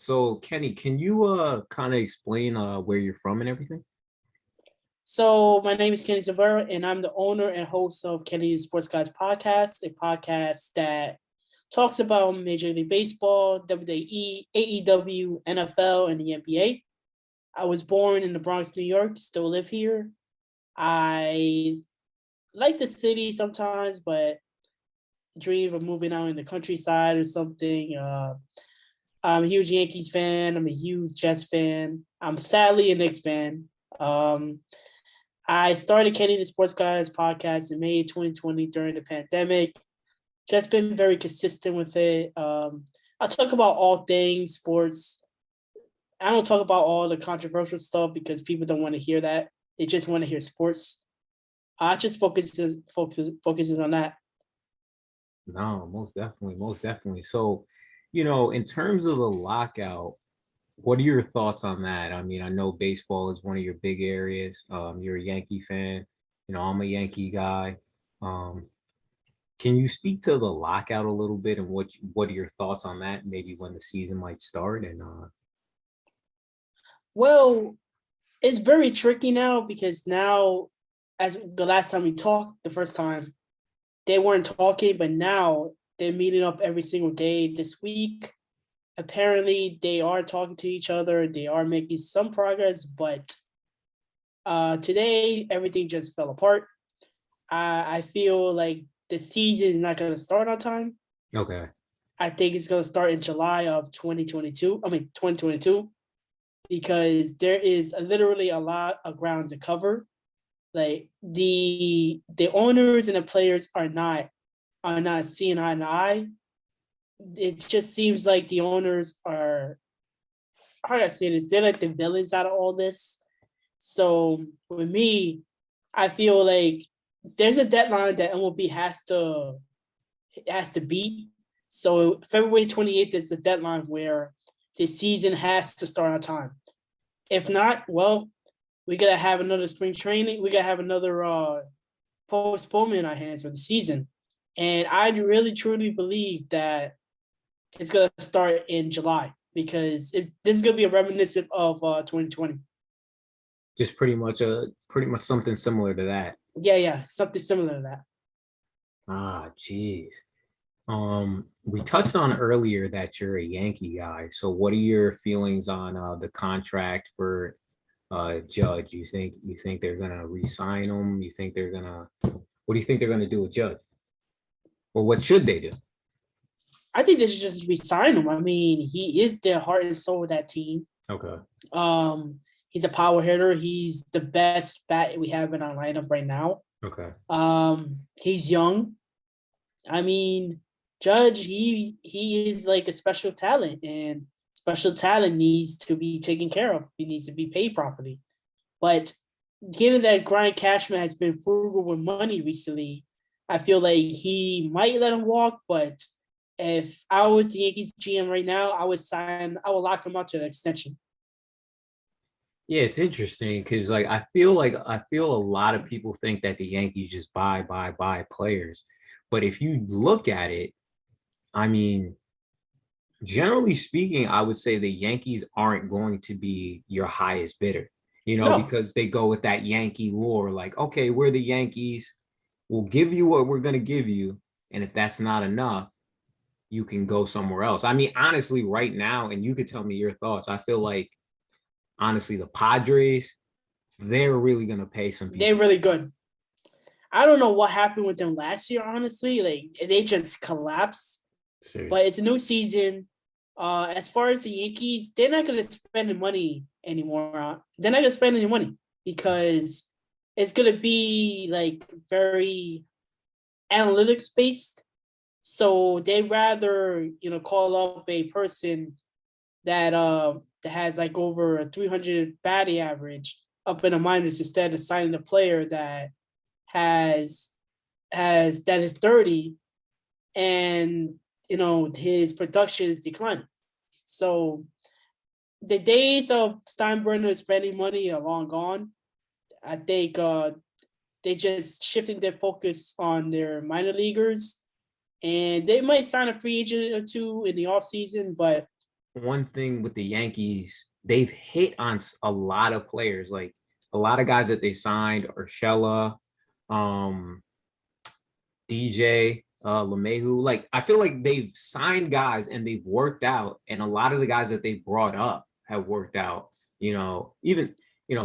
So Kenny, can you kind of explain where you're from and everything? So my name is Kenny Silvera, and I'm the owner and host of Kenny Sports Guys Podcast, a podcast that talks about Major League Baseball, WWE, AEW, NFL, and the NBA. I was born in the Bronx, New York, still live here. I like the city sometimes, but dream of moving out in the countryside or something. I'm a huge Yankees fan. I'm a huge Jets fan. I'm sadly a Knicks fan. Um, I started Kenny the Sports Guys podcast in May 2020 during the pandemic. Just been very consistent with it. I talk about all things sports. I don't talk about all the controversial stuff because people don't want to hear that. They just want to hear sports. I just focuses on that. No, most definitely, most definitely. So, in terms of the lockout, what are your thoughts on that? I mean, I know baseball is one of your big areas. You're a Yankee fan. I'm a Yankee guy. Um, can you speak to the lockout a little bit and what are your thoughts on that? Maybe when the season might start and Well, it's very tricky now because now, as the last time we talked, the first time, they weren't talking, but now they're meeting up every single day this week. Apparently, they are talking to each other. They are making some progress, but today everything just fell apart. I feel like the season is not going to start on time. okay. I think it's going to start in July of 2022. I mean 2022, because there is literally a lot of ground to cover. Like the owners and the players are not seeing eye to eye. It just seems like the owners are, how do I say this? They're like the villains out of all this. So with me, I feel like there's a deadline that MLB has to beat. So February 28th is the deadline where the season has to start on time. If not, well, we gotta have another spring training. We gotta have another postponement in our hands for the season. And I really truly believe that it's gonna start in July because this is gonna be a reminiscent of 2020. Just pretty much something similar to that. Yeah, something similar to that. Ah, geez. We touched on earlier that you're a Yankee guy. So what are your feelings on the contract for Judge? You think they're gonna re-sign him? You think they're gonna what do you think they're gonna do with Judge? Or what should they do? I think they should just resign him. I mean, he is the heart and soul of that team. Okay. He's a power hitter. He's the best bat we have in our lineup right now. Okay. He's young. I mean, Judge, he is like a special talent, and special talent needs to be taken care of. He needs to be paid properly. But given that Brian Cashman has been frugal with money recently, I feel like he might let him walk. But if I was the Yankees GM right now, I would lock him out to the extension. Yeah, it's interesting because like I feel a lot of people think that the Yankees just buy players. But if you look at it, I mean, generally speaking, I would say the Yankees aren't going to be your highest bidder, No, because they go with that Yankee lore, like, okay, we're the Yankees, we'll give you what we're going to give you. And if that's not enough, you can go somewhere else. I mean, honestly, right now, and you could tell me your thoughts, I feel like, honestly, the Padres, they're really going to pay some they're people. really good. I don't know what happened with them last year, honestly. Like they just collapsed. But Seriously. it's a new season. As far as the Yankees, they're not gonna spend the money anymore. They're not gonna spend any money because it's gonna be like very analytics based. So they rather call up a person that has like over a 300 batting average up in the minors instead of signing a player that has that is 30 and his production is declining. So the days of Steinbrenner spending money are long gone. I think they just shifting their focus on their minor leaguers, and they might sign a free agent or two in the offseason, but one thing with the Yankees, they've hit on a lot of players, like a lot of guys that they signed, Urshela, um, DJ, LeMahieu. Like I feel like they've signed guys and they've worked out, and a lot of the guys that they brought up have worked out. Even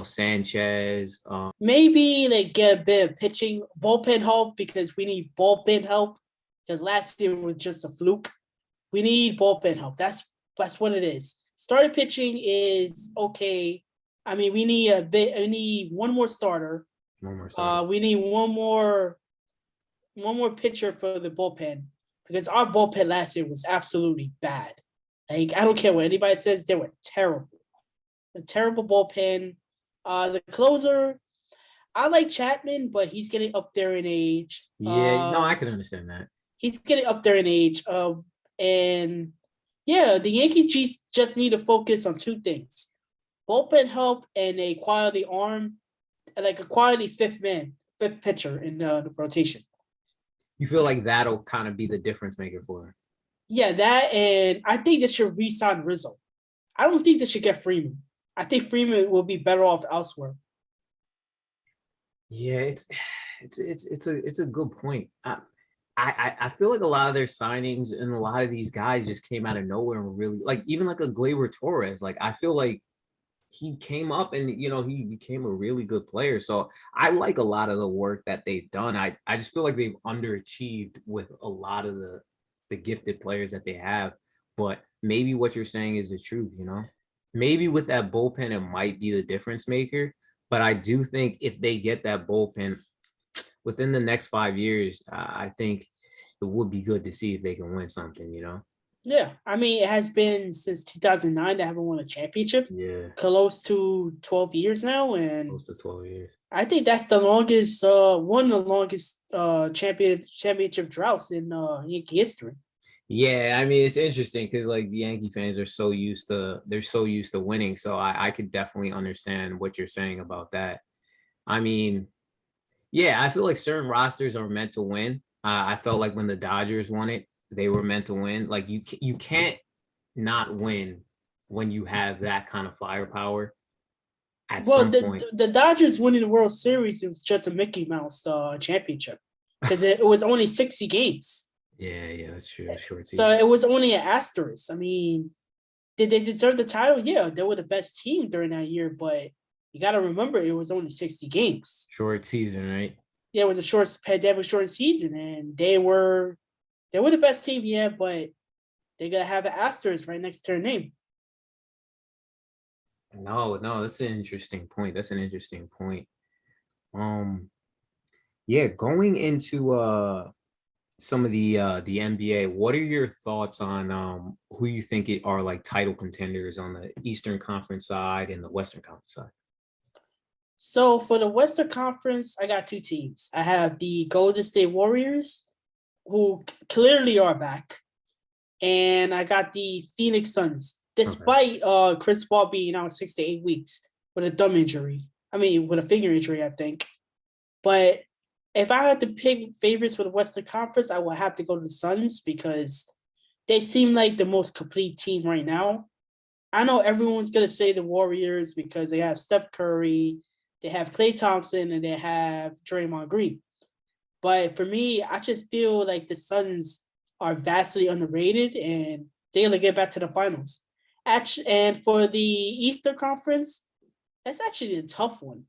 Sanchez. Maybe they get a bit of pitching bullpen help because we need bullpen help because last year was just a fluke. We need bullpen help. That's what it is. Starter pitching is okay. I mean, we need a bit. We need one more starter. One more starter. We need one more pitcher for the bullpen because our bullpen last year was absolutely bad. Like I don't care what anybody says, they were terrible. A terrible bullpen. The closer, I like Chapman, but he's getting up there in age. Yeah, no, I can understand that. He's getting up there in age. And yeah, the Yankees just need to focus on two things: bullpen help and a quality arm, like a quality fifth pitcher in the rotation. You feel like that'll kind of be the difference maker for her? Yeah, that, and I think they should re-sign Rizzo. I don't think they should get Freeman. I think Freeman will be better off elsewhere. Yeah, it's a good point. I feel like a lot of their signings and a lot of these guys just came out of nowhere and really like even like a Gleyber Torres. Like I feel like he came up and he became a really good player. So I like a lot of the work that they've done. I just feel like they've underachieved with a lot of the gifted players that they have. But maybe what you're saying is the truth. Maybe with that bullpen, it might be the difference maker. But I do think if they get that bullpen within the next 5 years, I think it would be good to see if they can win something. Yeah, I mean, it has been since 2009 they haven't won a championship. Yeah, Close to 12 years now, and close to 12 years. I think that's the longest, one of the longest championship droughts in Yankee history. Yeah, I mean it's interesting because like the Yankee fans are so used to winning. So I could definitely understand what you're saying about that. I mean, yeah, I feel like certain rosters are meant to win. I felt like when the Dodgers won it, they were meant to win. Like you can't not win when you have that kind of firepower at Well, some the point. the Dodgers winning the World Series was just a Mickey Mouse championship because it was only 60 games. Yeah, that's true. Short So season. it was only an asterisk. I mean, did they deserve the title? Yeah, they were the best team during that year, but you got to remember it was only 60 games. Short season, right? Yeah, it was a short pandemic short season, and they were the best team, yeah, but they gotta have an asterisk right next to their name. No, that's an interesting point. That's an interesting point. Um, yeah, going into some of the NBA, what are your thoughts on who you think are like title contenders on the Eastern Conference side and the Western Conference side? So for the Western Conference, I got two teams. I have the Golden State Warriors, who clearly are back, and I got the Phoenix Suns, Okay. despite Chris Paul being out 6 to 8 weeks with a thumb injury. I mean, with a finger injury, I think. But if I had to pick favorites for the Western Conference, I would have to go to the Suns because they seem like the most complete team right now. I know everyone's gonna say the Warriors because they have Steph Curry, they have Klay Thompson, and they have Draymond Green. But for me, I just feel like the Suns are vastly underrated and they're gonna get back to the finals. Actually, and for the Eastern Conference, that's actually a tough one.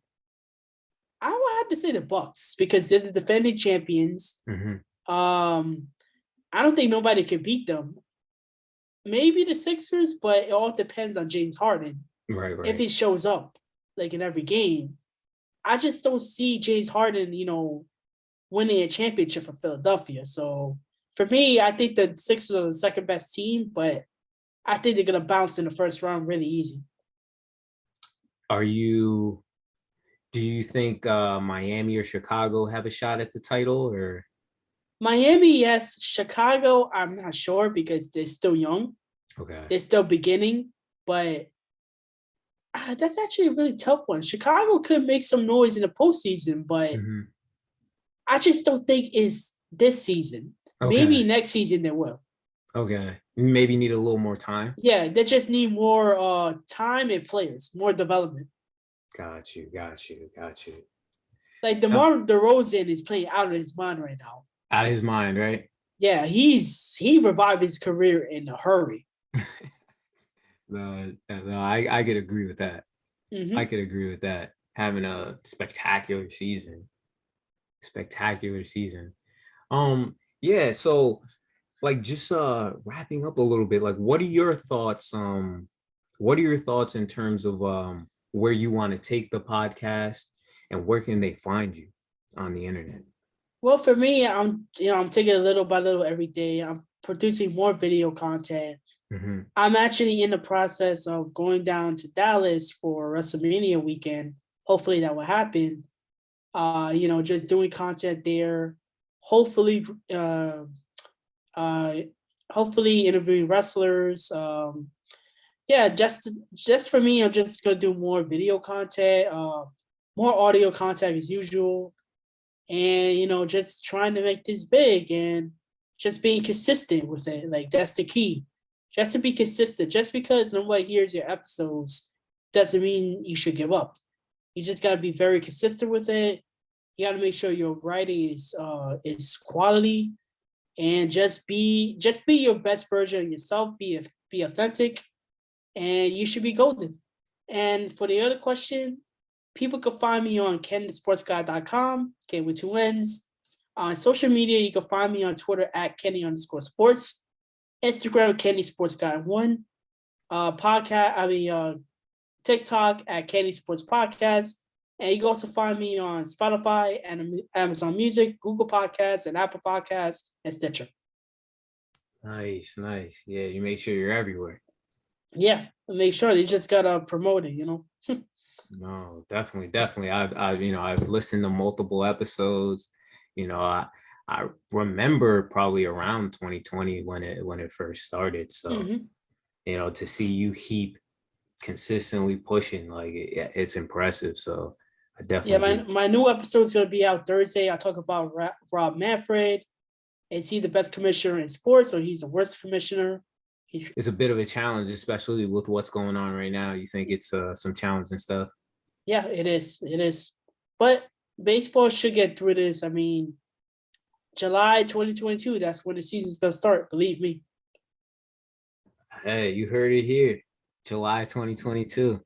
I would have to say the Bucks because they're the defending champions. Hmm. Um, I don't think nobody can beat them. Maybe the Sixers, but it all depends on James Harden Right, if right. he shows up like in every game. I just don't see James Harden, winning a championship for Philadelphia. So for me, I think the Sixers are the second best team, but I think they're gonna bounce in the first round really easy. Are you Do you think Miami or Chicago have a shot at the title or Miami, yes. Chicago, I'm not sure because they're still young. okay. They're still beginning, but that's actually a really tough one. Chicago could make some noise in the postseason, but Hmm. I just don't think it's this season. Okay. Maybe next season they will. Okay. Maybe need a little more time. Yeah, they just need more time and players, more development. Got you. Got you. Got you. Like Uh, DeMar DeRozan is playing out of his mind right now. Out of his mind, right? Yeah, he revived his career in a hurry. No, I could agree with that. I Hmm. could agree with that. Having a spectacular season. Spectacular season. Yeah, so like just wrapping up a little bit, like what are your thoughts in terms of where you want to take the podcast and where can they find you on the internet? Well, for me, I'm taking it little by little every day. I'm producing more video content. Hmm. I'm actually in the process of going down to Dallas for WrestleMania weekend. Hopefully that will happen. Just doing content there. Hopefully, uh, uh, hopefully interviewing wrestlers. Yeah, just for me, I'm just gonna do more video content, more audio content as usual, and just trying to make this big and just being consistent with it. Like that's the key. Just to be consistent. Just because nobody hears your episodes doesn't mean you should give up. You just gotta be very consistent with it. You gotta make sure your writing is quality and just be your best version of yourself. Be authentic, and you should be golden. And for the other question, people can find me on kennysportsguy.com, Ken with two N's. On social media, you can find me on Twitter at Kenny_sports, Instagram Kenny Sports Guy One, TikTok at Kenny Sports Podcast, and you can also find me on Spotify and Amazon Music, Google Podcasts, and Apple Podcasts, and Stitcher. Nice, nice. Yeah, you make sure you're everywhere. Yeah, make sure they just gotta promote it. No, definitely, definitely. I've listened to multiple episodes. I remember probably around 2020 when it first started. So, Hmm. to see you keep consistently pushing, like it's impressive. So I Yeah, definitely my new episode's gonna be out Thursday. I talk about Rob Manfred. Is he the best commissioner in sports, or he's the worst commissioner? it's a bit of a challenge, especially with what's going on right now. You think it's some challenging stuff? Yeah, it is. It is. But baseball should get through this. I mean, July 2022, that's when the season's gonna start, believe me. Hey, you heard it here. July 2022.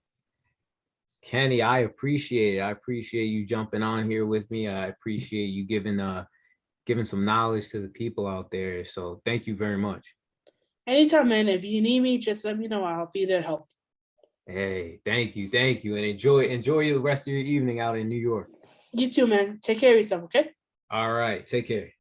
Kenny, I appreciate it. I appreciate you jumping on here with me. I appreciate you giving some knowledge to the people out there. So thank you very much. Anytime, man. If you need me, just let me know. I'll be there to help. Hey, thank you, and enjoy the rest of your evening out in New York. You too, man. Take care of yourself, okay? All right, take care.